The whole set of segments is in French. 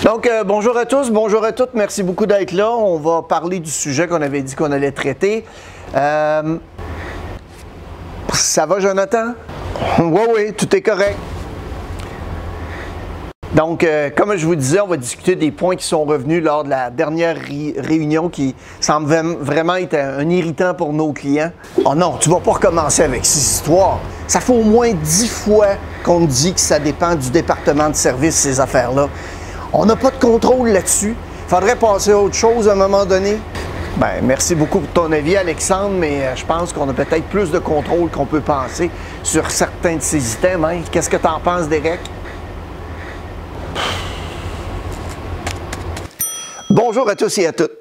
Donc, bonjour à tous, bonjour à toutes. Merci beaucoup d'être là. On va parler du sujet qu'on avait dit qu'on allait traiter. Ça va, Jonathan? Oui, tout est corrêtre. Donc, comme je vous disais, on va discuter des points qui sont revenus lors de la dernière réunion qui semble vraiment être un irritant pour nos clients. Oh non, tu vas pas recommencer avec ces histoires. Ça fait au moins 10 fois qu'on me dit que ça dépend du département de service, ces affaires-là. On n'a pas de contrôle là-dessus. Il faudrait passer à autre chose à un moment donné. Bien, merci beaucoup pour ton avis, Alexandre, mais je pense qu'on a peut-être plus de contrôle qu'on peut penser sur certains de ces items. Hein? Qu'est-ce que tu en penses, Derek? Bonjour à tous et à toutes.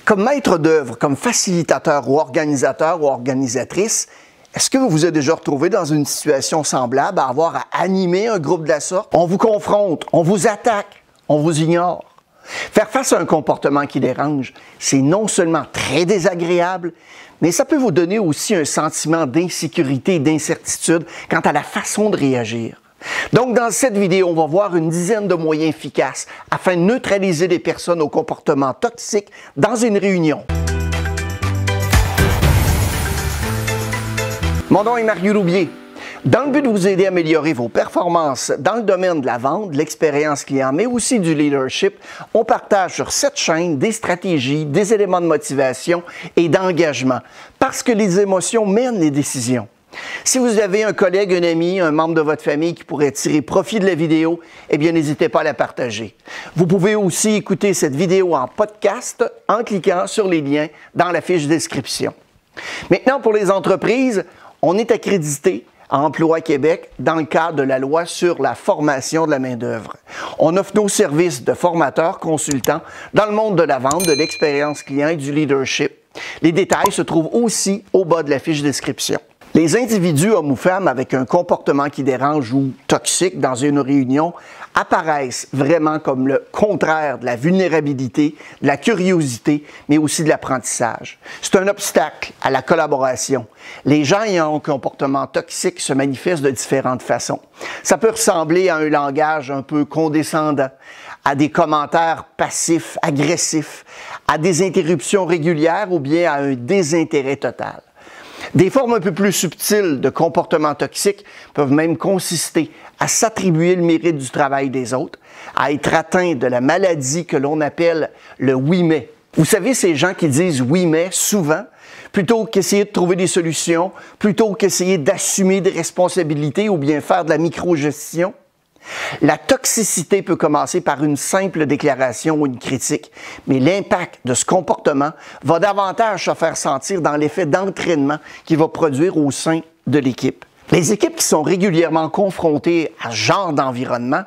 Comme maître d'œuvre, comme facilitateur ou organisatrice, est-ce que vous vous êtes déjà retrouvé dans une situation semblable à avoir à animer un groupe de la sorte? On vous confronte, on vous attaque, on vous ignore. Faire face à un comportement qui dérange, c'est non seulement très désagréable, mais ça peut vous donner aussi un sentiment d'insécurité et d'incertitude quant à la façon de réagir. Donc, dans cette vidéo, on va voir une dizaine de moyens efficaces afin de neutraliser les personnes au comportement toxique dans une réunion. Mon nom est Mario Roubier. Dans le but de vous aider à améliorer vos performances dans le domaine de la vente, de l'expérience client, mais aussi du leadership, on partage sur cette chaîne des stratégies, des éléments de motivation et d'engagement, parce que les émotions mènent les décisions. Si vous avez un collègue, un ami, un membre de votre famille qui pourrait tirer profit de la vidéo, eh bien, n'hésitez pas à la partager. Vous pouvez aussi écouter cette vidéo en podcast en cliquant sur les liens dans la fiche description. Maintenant, pour les entreprises, on est accrédité à Emploi Québec dans le cadre de la loi sur la formation de la main-d'œuvre. On offre nos services de formateurs, consultants dans le monde de la vente, de l'expérience client et du leadership. Les détails se trouvent aussi au bas de la fiche description. Les individus, hommes ou femmes, avec un comportement qui dérange ou toxique dans une réunion apparaissent vraiment comme le contraire de la vulnérabilité, de la curiosité, mais aussi de l'apprentissage. C'est un obstacle à la collaboration. Les gens ayant un comportement toxique se manifestent de différentes façons. Ça peut ressembler à un langage un peu condescendant, à des commentaires passifs, agressifs, à des interruptions régulières ou bien à un désintérêt total. Des formes un peu plus subtiles de comportement toxique peuvent même consister à s'attribuer le mérite du travail des autres, à être atteint de la maladie que l'on appelle le « oui mais ». Vous savez, ces gens qui disent « oui mais » souvent, plutôt qu'essayer de trouver des solutions, plutôt qu'essayer d'assumer des responsabilités ou bien faire de la microgestion. La toxicité peut commencer par une simple déclaration ou une critique, mais l'impact de ce comportement va davantage se faire sentir dans l'effet d'entraînement qu'il va produire au sein de l'équipe. Les équipes qui sont régulièrement confrontées à ce genre d'environnement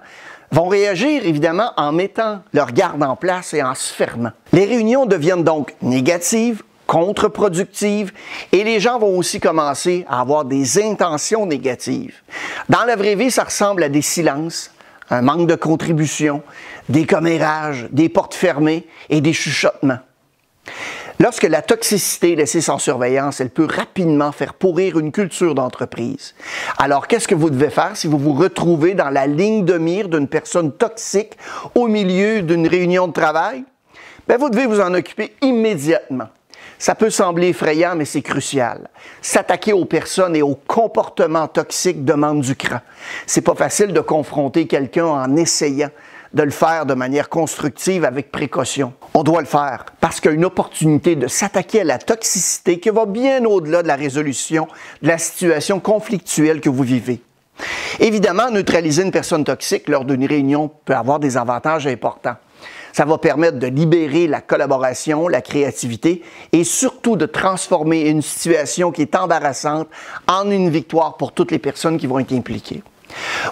vont réagir évidemment en mettant leur garde en place et en se fermant. Les réunions deviennent donc négatives, contre-productives et les gens vont aussi commencer à avoir des intentions négatives. Dans la vraie vie, ça ressemble à des silences, un manque de contribution, des commérages, des portes fermées et des chuchotements. Lorsque la toxicité est laissée sans surveillance, elle peut rapidement faire pourrir une culture d'entreprise. Alors, qu'est-ce que vous devez faire si vous vous retrouvez dans la ligne de mire d'une personne toxique au milieu d'une réunion de travail? Bien, vous devez vous en occuper immédiatement. Ça peut sembler effrayant, mais c'est crucial. S'attaquer aux personnes et aux comportements toxiques demande du cran. C'est pas facile de confronter quelqu'un en essayant de le faire de manière constructive avec précaution. On doit le faire parce qu'il y a une opportunité de s'attaquer à la toxicité qui va bien au-delà de la résolution de la situation conflictuelle que vous vivez. Évidemment, neutraliser une personne toxique lors d'une réunion peut avoir des avantages importants. Ça va permettre de libérer la collaboration, la créativité et surtout de transformer une situation qui est embarrassante en une victoire pour toutes les personnes qui vont être impliquées.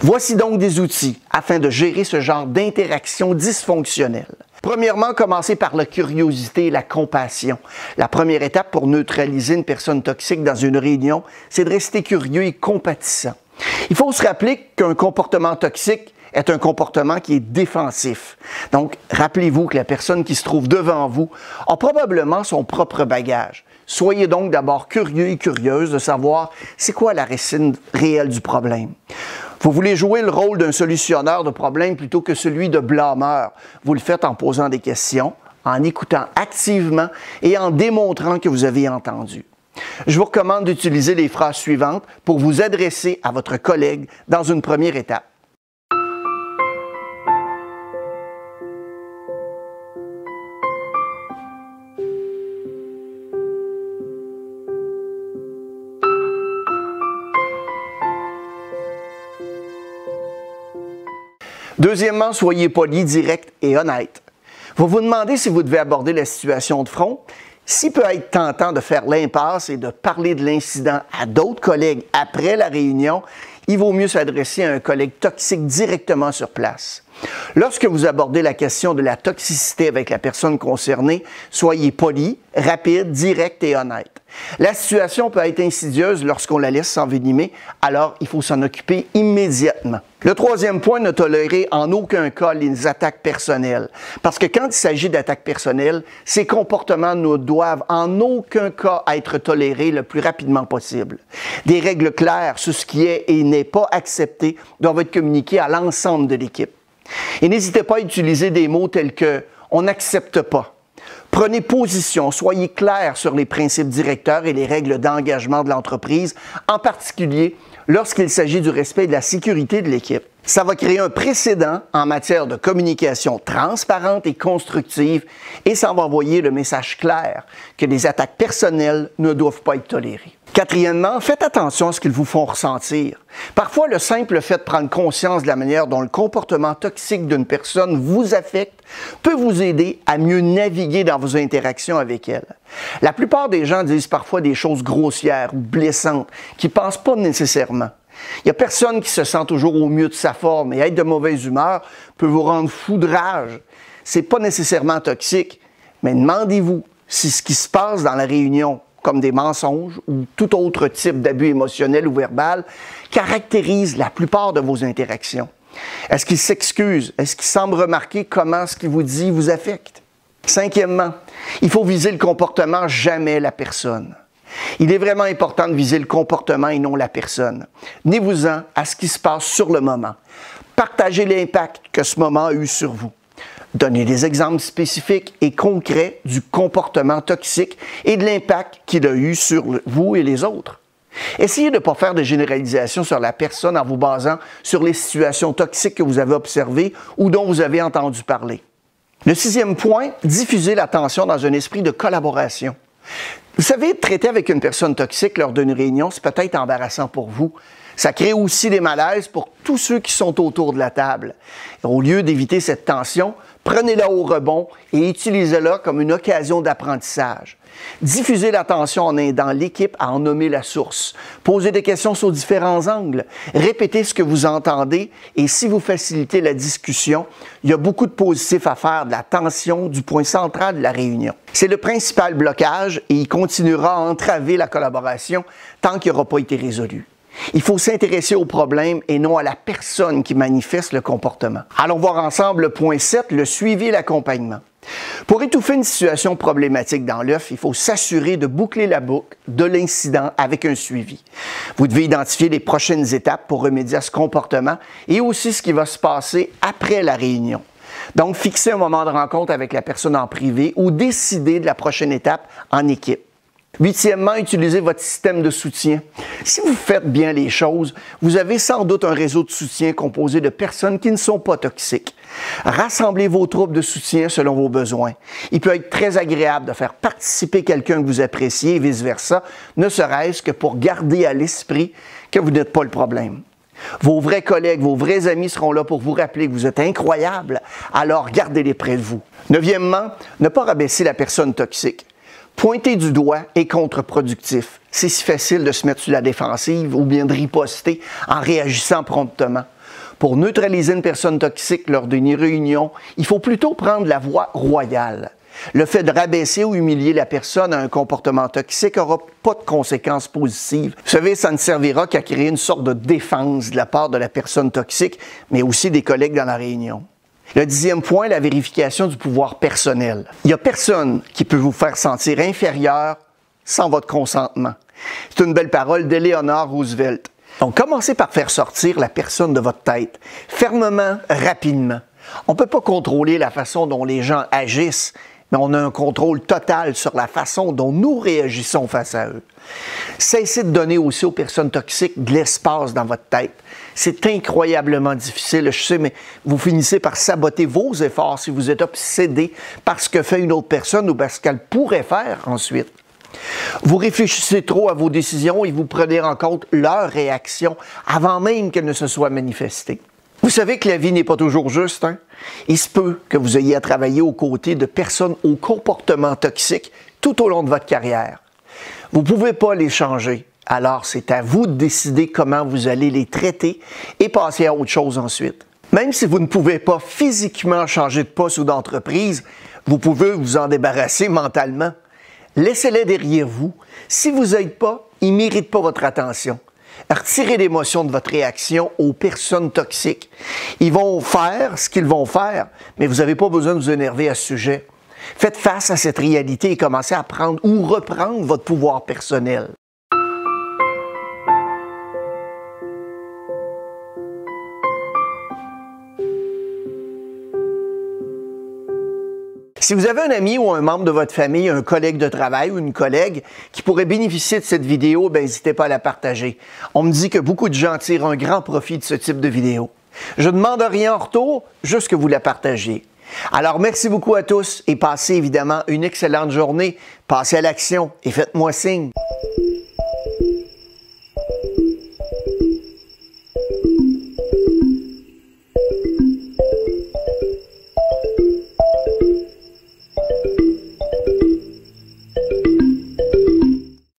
Voici donc des outils afin de gérer ce genre d'interaction dysfonctionnelle. Premièrement, commencez par la curiosité et la compassion. La première étape pour neutraliser une personne toxique dans une réunion, c'est de rester curieux et compatissant. Il faut se rappeler qu'un comportement toxique est un comportement qui est défensif. Donc, rappelez-vous que la personne qui se trouve devant vous a probablement son propre bagage. Soyez donc d'abord curieux et curieuse de savoir c'est quoi la racine réelle du problème. Vous voulez jouer le rôle d'un solutionneur de problèmes plutôt que celui de blâmeur. Vous le faites en posant des questions, en écoutant activement et en démontrant que vous avez entendu. Je vous recommande d'utiliser les phrases suivantes pour vous adresser à votre collègue dans une première étape. Deuxièmement, soyez poli, direct et honnête. Vous vous demandez si vous devez aborder la situation de front. S'il peut être tentant de faire l'impasse et de parler de l'incident à d'autres collègues après la réunion, il vaut mieux s'adresser à un collègue toxique directement sur place. Lorsque vous abordez la question de la toxicité avec la personne concernée, soyez poli, rapide, direct et honnête. La situation peut être insidieuse lorsqu'on la laisse s'envenimer, alors il faut s'en occuper immédiatement. Le troisième point, ne tolérez en aucun cas les attaques personnelles. Parce que quand il s'agit d'attaques personnelles, ces comportements ne doivent en aucun cas être tolérés le plus rapidement possible. Des règles claires sur ce qui est et n'est pas accepté doivent être communiquées à l'ensemble de l'équipe. Et n'hésitez pas à utiliser des mots tels que « on n'accepte pas ». Prenez position, soyez clair sur les principes directeurs et les règles d'engagement de l'entreprise, en particulier lorsqu'il s'agit du respect de la sécurité de l'équipe. Ça va créer un précédent en matière de communication transparente et constructive et ça va envoyer le message clair que les attaques personnelles ne doivent pas être tolérées. Quatrièmement, faites attention à ce qu'ils vous font ressentir. Parfois, le simple fait de prendre conscience de la manière dont le comportement toxique d'une personne vous affecte peut vous aider à mieux naviguer dans vos interactions avec elle. La plupart des gens disent parfois des choses grossières ou blessantes qu'ils ne pensent pas nécessairement. Il n'y a personne qui se sent toujours au mieux de sa forme et être de mauvaise humeur peut vous rendre fou de rage. Ce n'est pas nécessairement toxique, mais demandez-vous si ce qui se passe dans la réunion, comme des mensonges ou tout autre type d'abus émotionnel ou verbal, caractérise la plupart de vos interactions. Est-ce qu'il s'excuse? Est-ce qu'il semble remarquer comment ce qu'il vous dit vous affecte? Cinquièmement, il faut viser le comportement, jamais la personne. Il est vraiment important de viser le comportement et non la personne. Tenez-vous-en à ce qui se passe sur le moment. Partagez l'impact que ce moment a eu sur vous. Donnez des exemples spécifiques et concrets du comportement toxique et de l'impact qu'il a eu sur vous et les autres. Essayez de ne pas faire de généralisation sur la personne en vous basant sur les situations toxiques que vous avez observées ou dont vous avez entendu parler. Le sixième point, diffusez l'attention dans un esprit de collaboration. Vous savez, traiter avec une personne toxique lors d'une réunion, c'est peut-être embarrassant pour vous. Ça crée aussi des malaises pour tous ceux qui sont autour de la table. Au lieu d'éviter cette tension, prenez-la au rebond et utilisez-la comme une occasion d'apprentissage. Diffusez l'attention en aidant l'équipe à en nommer la source. Posez des questions sur différents angles. Répétez ce que vous entendez et si vous facilitez la discussion, il y a beaucoup de positifs à faire de la tension du point central de la réunion. C'est le principal blocage et il continuera à entraver la collaboration tant qu'il n'aura pas été résolu. Il faut s'intéresser au problème et non à la personne qui manifeste le comportement. Allons voir ensemble le point 7, le suivi et l'accompagnement. Pour étouffer une situation problématique dans l'œuf, il faut s'assurer de boucler la boucle de l'incident avec un suivi. Vous devez identifier les prochaines étapes pour remédier à ce comportement et aussi ce qui va se passer après la réunion. Donc, fixez un moment de rencontre avec la personne en privé ou décider de la prochaine étape en équipe. Huitièmement, utilisez votre système de soutien. Si vous faites bien les choses, vous avez sans doute un réseau de soutien composé de personnes qui ne sont pas toxiques. Rassemblez vos troupes de soutien selon vos besoins. Il peut être très agréable de faire participer quelqu'un que vous appréciez et vice-versa, ne serait-ce que pour garder à l'esprit que vous n'êtes pas le problème. Vos vrais collègues, vos vrais amis seront là pour vous rappeler que vous êtes incroyable, alors gardez-les près de vous. Neuvièmement, ne pas rabaisser la personne toxique. Pointer du doigt est contre-productif. C'est si facile de se mettre sur la défensive ou bien de riposter en réagissant promptement. Pour neutraliser une personne toxique lors d'une réunion, il faut plutôt prendre la voie royale. Le fait de rabaisser ou humilier la personne à un comportement toxique n'aura pas de conséquences positives. Vous savez, ça ne servira qu'à créer une sorte de défense de la part de la personne toxique, mais aussi des collègues dans la réunion. Le 10e point, la vérification du pouvoir personnel. Il n'y a personne qui peut vous faire sentir inférieur sans votre consentement. C'est une belle parole d'Eleanor Roosevelt. Donc, commencez par faire sortir la personne de votre tête, fermement, rapidement. On ne peut pas contrôler la façon dont les gens agissent, mais on a un contrôle total sur la façon dont nous réagissons face à eux. Cessez de donner aussi aux personnes toxiques de l'espace dans votre tête. C'est incroyablement difficile, je sais, mais vous finissez par saboter vos efforts si vous êtes obsédé par ce que fait une autre personne ou par ce qu'elle pourrait faire ensuite. Vous réfléchissez trop à vos décisions et vous prenez en compte leurs réactions avant même qu'elles ne se soient manifestées. Vous savez que la vie n'est pas toujours juste, hein? Il se peut que vous ayez à travailler aux côtés de personnes au comportement toxique tout au long de votre carrière. Vous ne pouvez pas les changer, alors c'est à vous de décider comment vous allez les traiter et passer à autre chose ensuite. Même si vous ne pouvez pas physiquement changer de poste ou d'entreprise, vous pouvez vous en débarrasser mentalement. Laissez-les derrière vous. Si vous n'aidez pas, ils ne méritent pas votre attention. Retirez l'émotion de votre réaction aux personnes toxiques. Ils vont faire ce qu'ils vont faire, mais vous n'avez pas besoin de vous énerver à ce sujet. Faites face à cette réalité et commencez à prendre ou reprendre votre pouvoir personnel. Si vous avez un ami ou un membre de votre famille, un collègue de travail ou une collègue qui pourrait bénéficier de cette vidéo, n'hésitez pas à la partager. On me dit que beaucoup de gens tirent un grand profit de ce type de vidéo. Je ne demande rien en retour, juste que vous la partagiez. Alors, merci beaucoup à tous et passez évidemment une excellente journée. Passez à l'action et faites-moi signe.